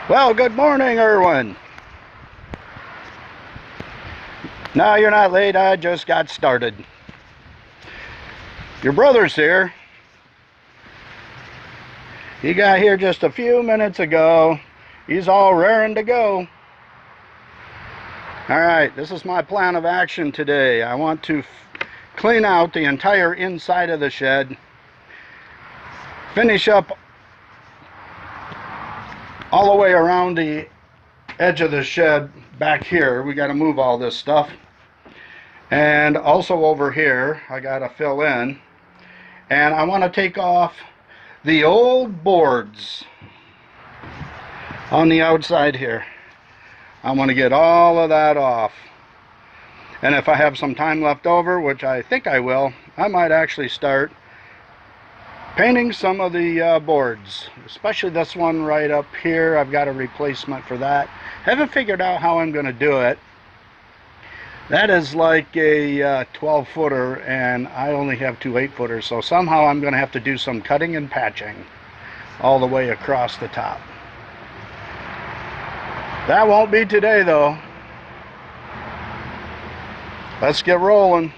Well, good morning, Erwin. No, you're not late. I just got started. Your brother's here. He got here just a few minutes ago. He's all raring to go. All right, this is my plan of action today. I want to clean out the entire inside of the shed, finish up all the way around the edge of the shed back here. We got to move all this stuff, and also over here I got to fill in, and I want to take off the old boards on the outside here. I want to get all of that off, and if I have some time left over, which I think I will, I might actually start painting some of the boards, especially this one right up here. I've got a replacement for that. Haven't figured out how I'm going to do it. That is like a 12-footer, and I only have two 8-footers, so somehow I'm going to have to do some cutting and patching all the way across the top. That won't be today, though. Let's get rolling.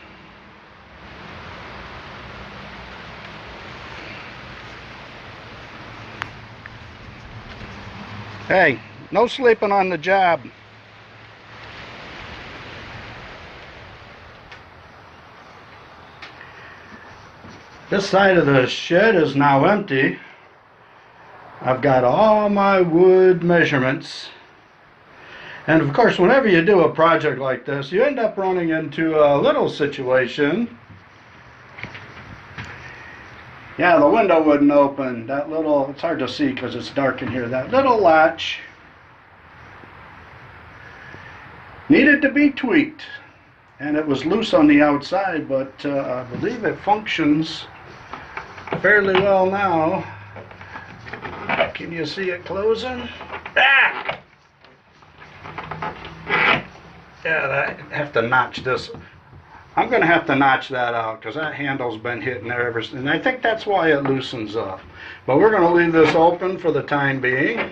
Hey, no sleeping on the job. This side of the shed is now empty. I've got all my wood measurements. And of course, whenever you do a project like this, you end up running into a little situation. Yeah, the window wouldn't open. That little, it's hard to see because it's dark in here. That little latch needed to be tweaked. And it was loose on the outside, but I believe it functions fairly well now. Can you see it closing? Ah! Yeah, I have to notch this. I'm going to have to notch that out because that handle's been hitting there ever since. And I think that's why it loosens up. But we're going to leave this open for the time being.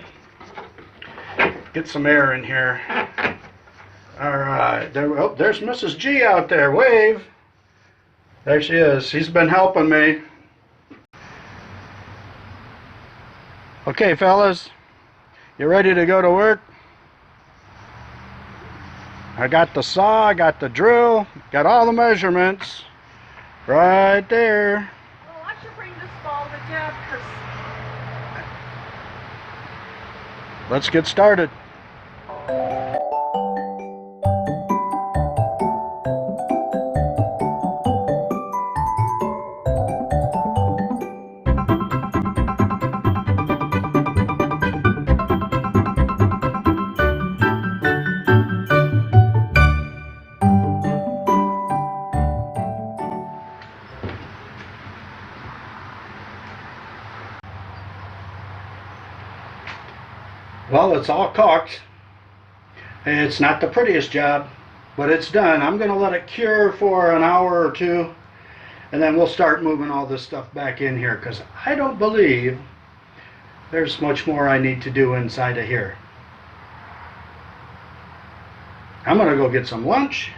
Get some air in here. All right. There's Mrs. G out there. Wave. There she is. She's been helping me. Okay, fellas. You ready to go to work? I got the saw, I got the drill, got all the measurements right there. Well, I should bring this ball to Dad, because let's get started. Well, it's all caulked. It's not the prettiest job, but it's done. I'm going to let it cure for an hour or two, and then we'll start moving all this stuff back in here, because I don't believe there's much more I need to do inside of here. I'm going to go get some lunch,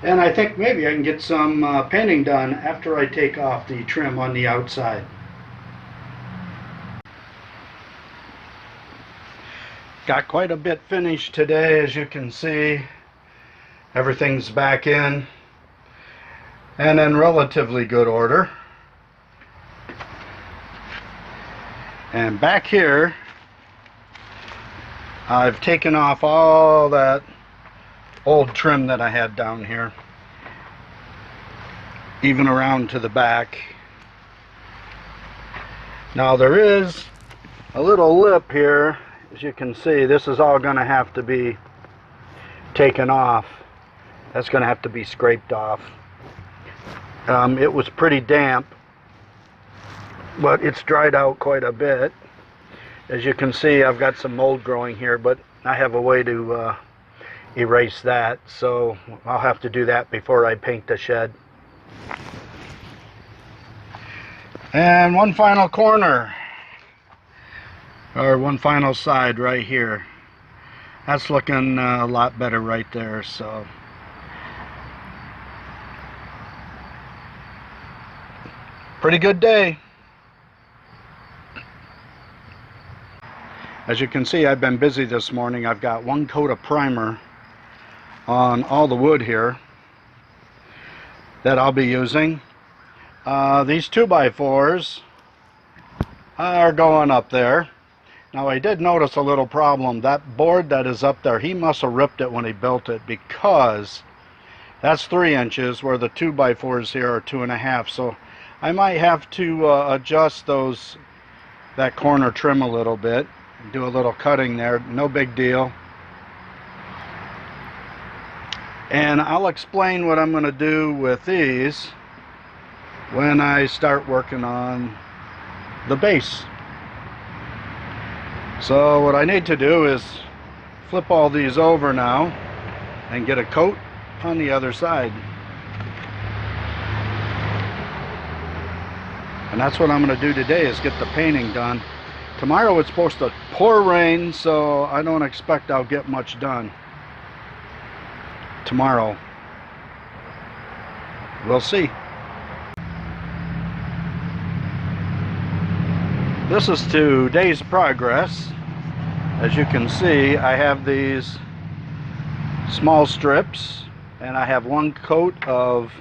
and I think maybe I can get some painting done after I take off the trim on the outside. Got quite a bit finished today, as you can see. Everything's back in and in relatively good order. And back here, I've taken off all that old trim that I had down here, even around to the back. Now there is a little lip here. As you can see, this is all going to have to be taken off. That's going to have to be scraped off. It was pretty damp, but it's dried out quite a bit. As you can see, I've got some mold growing here, but I have a way to erase that, so I'll have to do that before I paint the shed. And one final corner. Or one final side right here. That's looking a lot better right there. So pretty good day. As you can see, I've been busy this morning. I've got one coat of primer on all the wood here that I'll be using. These 2x4s are going up there. Now I did notice a little problem. That board that is up there, he must have ripped it when he built it, because that's 3 inches where the 2x4s here are 2.5. So I might have to adjust that corner trim a little bit, do a little cutting there. No big deal. And I'll explain what I'm going to do with these when I start working on the base. So what I need to do is flip all these over now and get a coat on the other side. And that's what I'm going to do today, is get the painting done. Tomorrow it's supposed to pour rain, so I don't expect I'll get much done tomorrow. We'll see. This is today's progress. As you can see, I have these small strips, and I have one coat of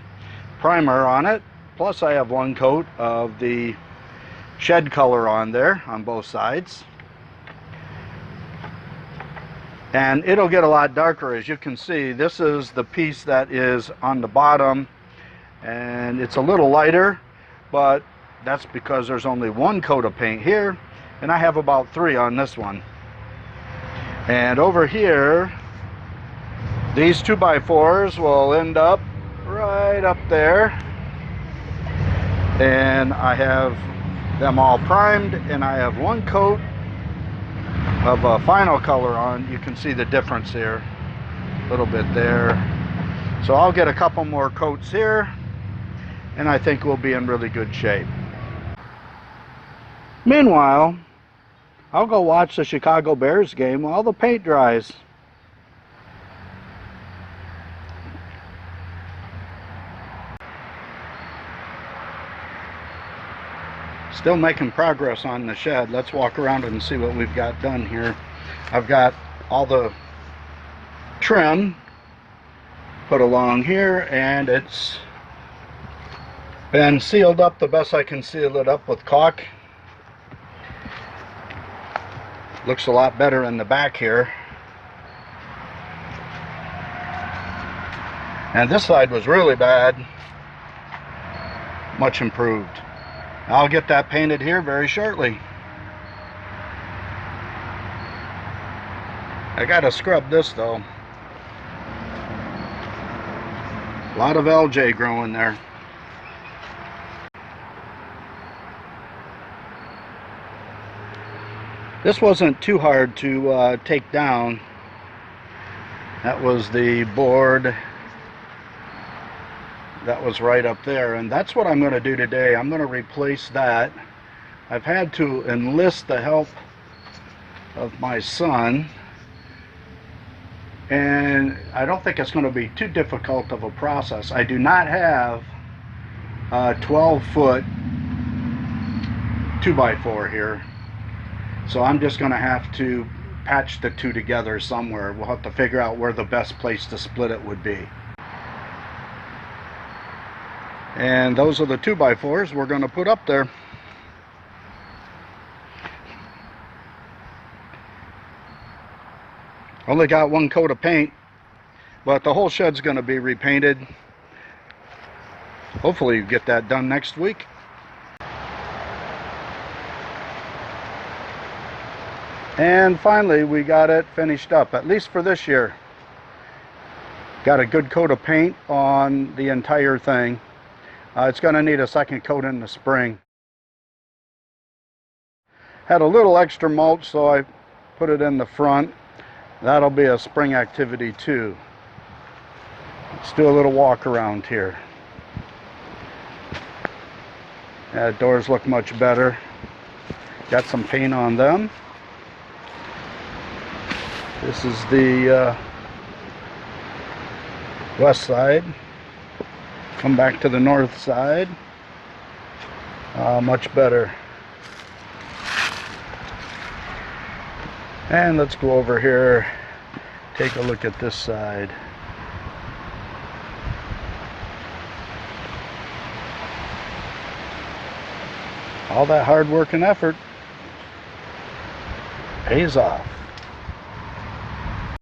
primer on it, plus I have one coat of the shed color on there on both sides. And it'll get a lot darker. As you can see, this is the piece that is on the bottom, and it's a little lighter, but that's because there's only one coat of paint here, and I have about 3 on this one. And over here, these 2x4s will end up right up there, and I have them all primed, and I have one coat of a final color on. You can see the difference here, a little bit there. So I'll get a couple more coats here, and I think we'll be in really good shape. Meanwhile, I'll go watch the Chicago Bears game while the paint dries. Still making progress on the shed. Let's walk around and see what we've got done here. I've got all the trim put along here, and it's been sealed up the best I can seal it up with caulk. Looks a lot better in the back here. And this side was really bad. Much improved. I'll get that painted here very shortly. I gotta scrub this though. A lot of LJ growing there. This wasn't too hard to take down. That was the board that was right up there, and that's what I'm going to do today. I'm going to replace that. I've had to enlist the help of my son, and I don't think it's going to be too difficult of a process. I do not have a 12-foot 2x4 here, so I'm just going to have to patch the two together somewhere. We'll have to figure out where the best place to split it would be. And those are the 2x4s we're going to put up there. Only got one coat of paint, but the whole shed's going to be repainted. Hopefully get that done next week. And finally we got it finished up, at least for this year. Got a good coat of paint on the entire thing. It's going to need a second coat in the spring. Had a little extra mulch, so I put it in the front. That'll be a spring activity too. Let's do a little walk around here. Doors look much better. Got some paint on them. This is the west side. Come back to the north side. Much better. And let's go over here, take a look at this side. All that hard work and effort pays off.